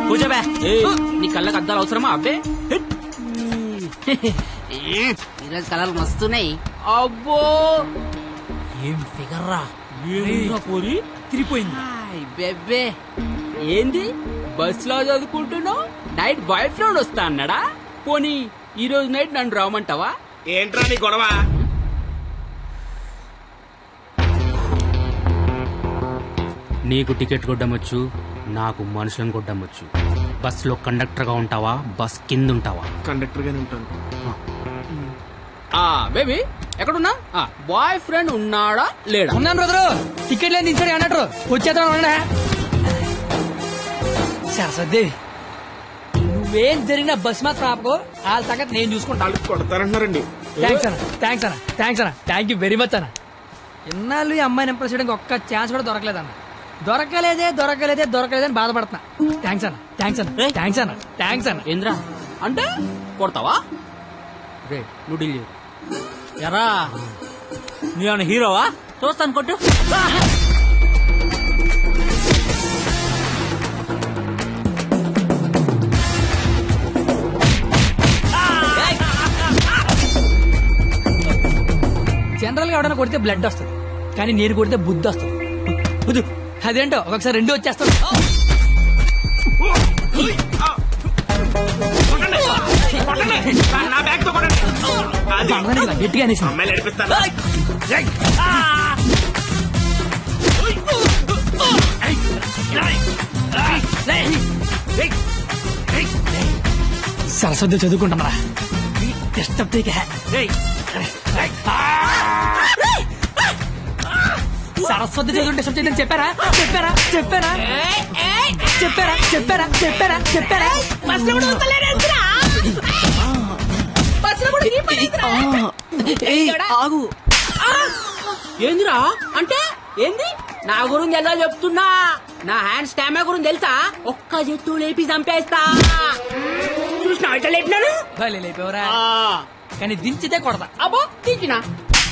కూర్చోబే. నీ కళ్ళకి అద్దాలు అవసరమా అబ్బే? ఈరోజు కలర్లు మస్తున్నాయి. అబ్బో ఏం ఫిగర్ రా. పోరి తిరిగిపోయింది. బెబ్బే ఏంది బస్ లో చదువుకుంటున్నావు? నైట్ బాయ్ ఫ్రెండ్ వస్తా అన్నాడా? పోనీ ఈ రోజు నైట్ నన్ను రామంటావా? ఏంట్రా నీ గొడవ? నీకు టికెట్ కొట్టమొచ్చు, నాకు మనుషులను కొట్టమొచ్చు. బస్ లో కండక్టర్ గా ఉంటావా, బస్ కింద ఉంటావా? కండక్టర్ గానే ఉంటాను. బేబీ ఎక్కడున్నా? బాయ్ ఫ్రెండ్ ఉన్నాడా లేడా? ఉన్నాను బ్రదరు. టికెట్ లేదు ఇచ్చాడు అన్నట్టు వచ్చేద్దాం. సరస్వదేవి నువ్వేం జరిగిన బస్ మాత్రం ఆపకో, వాళ్ళ సంగతి నేను చూసుకుంటాను. కొడతారంటున్నారండి. థ్యాంక్స్ అన్న. థ్యాంక్ యూ వెరీ మచ్ అన్న. ఇన్నాళ్ళు ఈ అమ్మాయిని ఇంప్రెస్ చేయడానికి ఒక్క ఛాన్స్ కూడా దొరకలేదన్న. దొరకలేదని బాధపడుతున్నా. థ్యాంక్స్ అన్న. ఏంద్రా అంటే కొడతావా? నువ్వు డీల్ ఎరా, నువ్వేమన్నా హీరోవా? చూస్తాను కొట్టు. జనరల్ గా ఎవడైనా కొడితే బ్లడ్ వస్తుంది, కానీ నేను కొడితే బుద్ధి వస్తుంది. అదేంటో ఒకసారి రెండు వచ్చేస్తాడు. గట్టిగా అనేసి సరస్వతి చదువుకుంటున్నారా? డిస్టర్బ్ సరస్వతి చదువు డిస్టర్బ్ చేయదని చెప్పారా? ఆగు. ఏందిరా అంటే ఏంది? నా గురించి ఎలా చెప్తున్నా? నా హ్యాండ్ స్టామినా గురించి తెలుసా? ఒక్క చెట్టు లేపి చంపేస్తా. చూసినా ఇట్లా లేపినాను. లేపేవరా? కానీ దించితే కొడతా. అబ్బో దించినా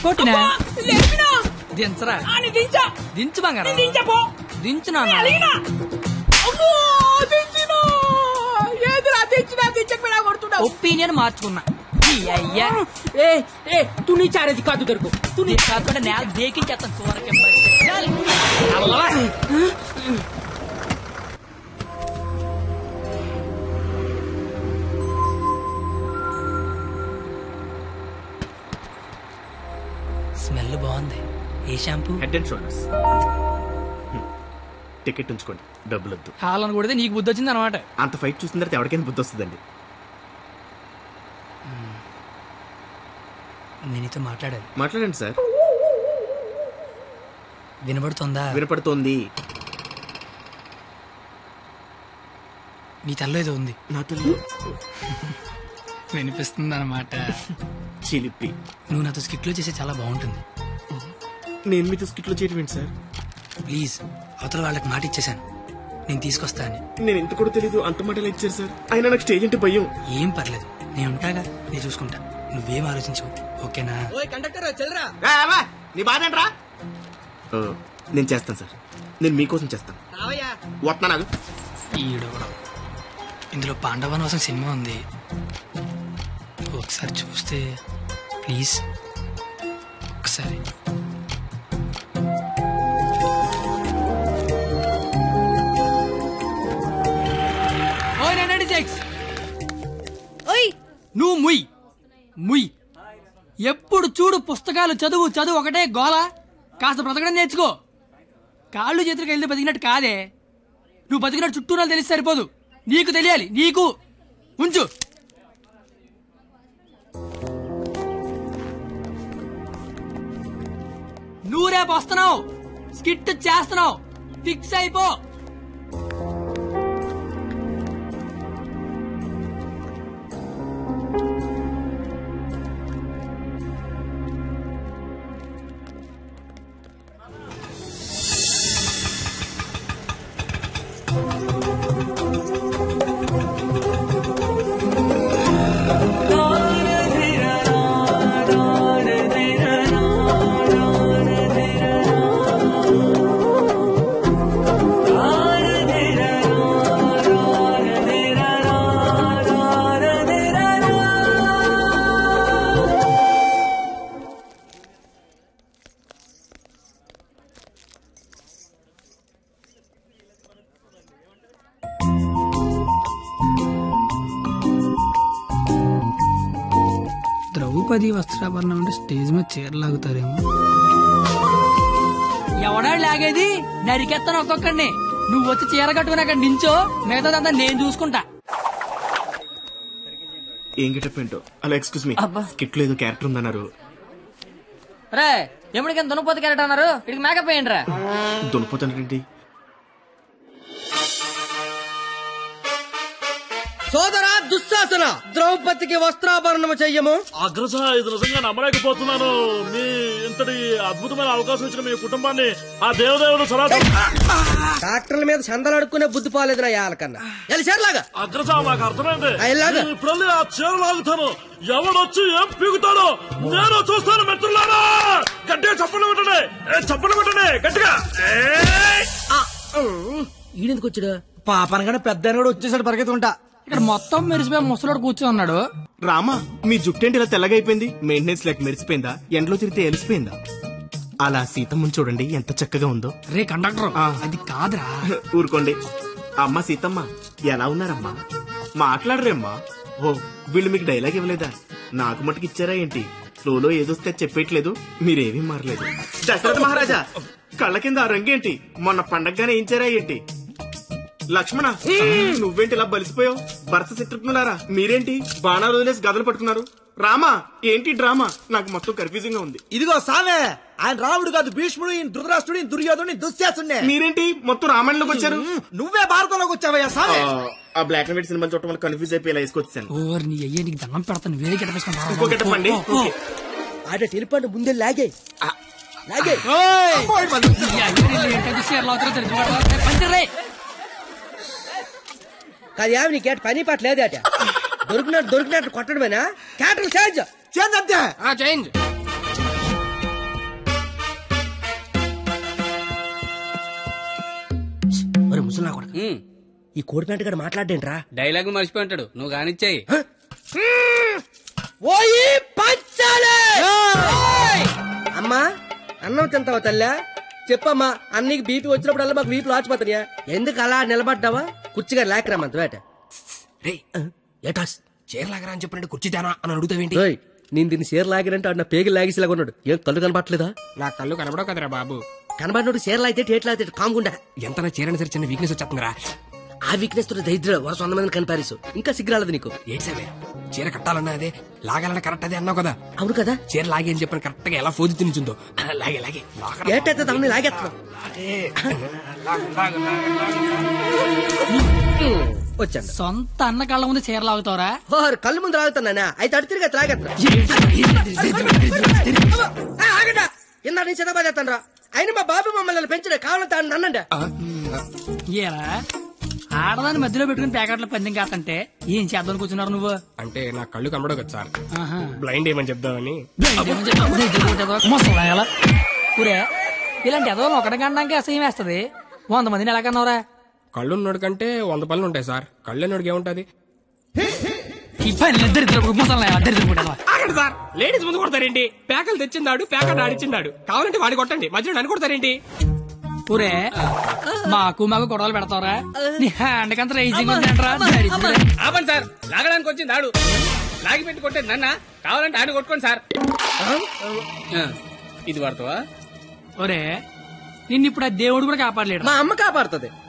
కొట్టినా లేపినా దించరా? దించు బంగారం. దించునా? ఒపీనియన్ మార్చుకున్నా. అయ్యా తు నీ చారేది కాదు దొరుకు. తు నీ కాకుండా నేల దేకించేస్తాను. స్మెల్ బాగుంది. ఏ shampoo? Head and shoulders. Ticket ఉంచుకోండి, డబ్బులు వద్దు. హాలని కొడితే నీకు బుద్ధి వచ్చింది అనమాట. అంత ఫైట్ చూసిన తర్వాత ఎవరికైనా బుద్ధి వస్తుందండి. నేనితో మాట్లాడండి సార్. వినపడుతుందా? వినపడుతోంది. నీ తల్లో ఏదో ఉంది. నా తల్లి వినిపిస్తుంది అనమాట. చిలిపి. నువ్వు నాతో స్కిట్లో చేసే చాలా బాగుంటుంది. నేను మీతో స్కిట్లో చేయటం ఏంటి సార్? ప్లీజ్, అవతల వాళ్ళకి మాట ఇచ్చేసాను, నేను తీసుకొస్తా అని. నేను ఎంత కూడా తెలీదు, అంత మాటలు ఇచ్చారు సార్. అయినా నాకు స్టేజ్ అంటే భయం. ఏం పర్లేదు, నేను ఉంటాగా, నేను చూసుకుంటా. నువ్వేం ఆలోచించవు, ఓకేనా? నీ బాధ ఏంట్రా? నేను చేస్తాను సార్, నేను మీకోసం చేస్తాను. వస్తున్నా నాకు. ఈడవడం. ఇందులో పాండవనవసం సినిమా ఉంది, ఒకసారి చూస్తే ప్లీజ్. ఒకసారి నువ్వు ముయ్. ఎప్పుడు చూడు పుస్తకాలు చదువు ఒకటే గోల. కాస్త బ్రతకడం నేర్చుకో. కాళ్ళు చేతులకు వెళ్తే బతికినట్టు కాదే. నువ్వు బతికినట్టు చుట్టూ తెలిసి సరిపోదు, నీకు తెలియాలి. నీకు ఉంచు. నువ్వు రేపు వస్తున్నావు, స్కిట్ చేస్తున్నావు, ఫిక్స్ అయిపో. ద్రౌపది వస్త్రాభరణం అంటే స్టేజ్ మీద చీరలాగుతారేమో. ఎవడా లాగేది? నరికెత్తాను ఒక్కొక్కడిని. నువ్వు వచ్చి చీర కట్టుకుని అక్కడ నించో, మిగతాదంతా నేను చూసుకుంటా. ఏం గెటప్ ఏంటో. అలా ఎక్స్క్యూజ్ మీ, స్కిట్ లో ఏదో క్యారెక్టర్ ఉందన్నారు. రే ఎప్పటికైనా దున్నపోతు క్యారెక్టర్ అన్నారు, ఇక్కడికి మేకప్ వేయండి రా. దునిపోతానండి. సోదరా దుశ్శాసన, ద్రౌపదికి వస్త్రాభరణము చెయ్యము. అగ్రస, ఇది నిజంగా నమ్మలేకపోతున్నాను. మీ ఇంతటి అద్భుతమైన అవకాశం ఇచ్చిన మీ కుటుంబాన్ని ఆ దేవదేవుడు సనాతన. డాక్టర్ల మీద చందలు అడుక్కునే బుద్ధి పోలేదు నా యాలకన్నా. ఎలిసేర్లాగా అగ్రస, మాకు అర్థమైంది. ఎలాగా? నేను ఇప్పుడు ఆ చీర లాగుతాను. ఎవడొచ్చి ఏం పీగుతాడో నేను చూస్తాను. మిత్రులారా, గట్టిగా చప్పట్లు పెట్టండి, చప్పట్లు పెట్టండి గట్టిగా. ఈడెందుకు వచ్చాడు? పాపనగానే పెద్ద కూడా వచ్చేసాడు పరిగెత్తుకుంటా. ఇక్కడ మొత్తం మెరిసిపోయి ముసలోడు కూర్చొని ఉన్నాడు. రామా, మీ జుట్టేంటి ఇలా తెల్లగా అయిపోయింది? మెయింటెనెన్స్ లేక మెరిసిపోయిందా? ఎండలో తిరిగితే ఎలిసిపోయిందా? అలా సీతమ్మని చూడండి ఎంత చక్కగా ఉందో. రే కండక్టర్, అది కాదురా. ఊరుకోండి. అమ్మ సీతమ్మ, ఎలా ఉన్నారమ్మా? మాట్లాడరేమ్మా? ఓ, వీళ్ళు మీకు డైలాగ్ ఇవ్వలేదా? నాకు మటుకు ఇచ్చారా ఏంటి? ఫ్లోలో ఏదొస్తే చెప్పేయట్లేదు, మీరేమీ మారలేదు. దశరథ మహారాజా, కళ్ళ కింద ఆ రంగేంటి? మొన్న పండగగానే ఇచ్చారా ఏంటి? లక్ష్మణ, నువ్వేంటి ఇలా బలిసిపోయావు? భరత శత్రుఘ్నులారా, మీరేంటి బాణాలు వదిలేసి గదలు పట్టుకున్నారు? రామా, ఏంటి డ్రామా? నాకు మొత్తం కన్ఫ్యూజింగ్ గా ఉంది. ఇదిగో సామే, ఆయన రాముడు కాదు, భీష్ముడు, ఈయన ధృతరాష్ట్రుడు, ఈయన దుర్యోధుడు, ఈయన దుశ్శాసుడే. మీరేంటి మొత్తం రామాయణంలోకి వచ్చారు? నువ్వే భారతంలోకి వచ్చావయ్యా సామే. ఆ బ్లాక్ అండ్ వైట్ సినిమా చూడటం వల్ల కన్ఫ్యూజ్ అయిపోయి ఇలా వేసుకొచ్చాను. ఓర్ నీ అయ్యే, నీకు దండం పెడతాను. వేరే గెటపేసుకున్నా. ఇంకో గెటప్ అండి. ఓకే. ఆడ టెలిపండి ముందే లాగే లాగే. కాదు యావి నీ కేట పని పాట లేదట. దొరికినట్టు కొట్టడమేనా? క్యాటల్ చేంజ్ చేంజ్ అంతే. చేంజ్. మరి ముసలా కొడక, ఈ కోడిపేట గడ మాట్లాడేంట్రా? డైలాగ్ మర్చిపోయి ఉంటాడు, నువ్వు కానిచ్చాయి. ఓయి పంచాలే. అమ్మా, అన్నం తింటావా తల్లా? చెప్పమ్మా, అన్నికి బీపీ వచ్చినప్పుడల్లా మాకు వీపులు ఆచిపోతాయా? ఎందుకు అలా నిలబడ్డావా? కుర్చీగా లేకరామంత వేట. ఏటాస్ చీర లాగరా అని చెప్పినట్టు కుర్చీ తేనా అని అడుగుతావేంటి? నేను దీన్ని చీర లాగినంటే ఆడు నా పేగి లాగేసేలాగా ఉన్నాడు. ఏం కళ్ళు కనపట్లేదా? నా కళ్ళు కనబడవు కదరా బాబు. కనబడినోడు చీర లాగితే టేట్లు లాగితే కాముకుండా. ఎంత చీరని సరే చిన్న వీక్నెస్ వచ్చేస్తుందిరా. ఆ వీక్నెస్ తో దరిద్ర వరుస 100 మందిని కనిపారేసు. ఇంకా సిగ్గురాలదు నీకు. ఏడ్సావే, చీర కట్టాలన్నా అదే, లాగాలన్నా కరెక్ట్ అదే అన్నావు కదా. అవును కదా? చీర లాగే అని చెప్పిన కరెక్ట్ గా ఎలా ఫోజు తినిచుందో లాగే లాగే ఏటైతే తమని లాగేస్తున్నావు. వచ్చాను. సొంత అన్న కళ్ళ ముందు చీర లాగుతావరా? కళ్ళు ముందు లాగుతున్నానా? అయితే అడు తిరిగి లాగేస్తున్నా. ఆగండా, ఇందా నీ చదవబోతాను రా. అయినా మా బాబు మమ్మల్ని పెంచడే, కావాలంటే అన్నండి. ఏరా, ఆడదాన్ని మధ్యలో పెట్టుకుని ప్యాకెట్ల పందెం కాదంటే ఏం చేద్దాం కూర్చున్నారు నువ్వు? అంటే నా కళ్ళు కనబడవు కదా సార్, ఆహా. బ్లైండ్ ఏమని చెప్దామని. ఊరే, ఇలాంటి ఎదవలు ఒకటి కనడానికి అసహ్యం వేస్తది. 100 మందిని ఎలా కన్నావురా? కళ్ళు ఉన్నోడు కంటే 100 పనులు ఉంటాయి సార్. కళ్ళు ఉన్నోడికి ఏముంటది? ఆగండి సార్, లేడీస్ ముందు కొడతారేంటి? ప్యాకలు తెచ్చిందాడు, ప్యాకెట్ ఆడిచ్చిందాడు. కావాలంటే వాడి కొట్టండి, మధ్యలో నన్ను కొడతారేంటి? ఊరే, మాకు గొడవలు పెడతావరా? నీ హ్యాండ్ కంత రైజింగ్ ఆపండి సార్, లాగడానికి వచ్చింది ఆడు. లాగి పెట్టి కొట్టేది నన్న, కావాలంటే ఆడు కొట్టుకోండి సార్. ఇది పడతావా? ఒరే, నిన్ను ఇప్పుడు ఆ దేవుడు కూడా కాపాడలేడు. మా అమ్మ కాపాడుతుంది.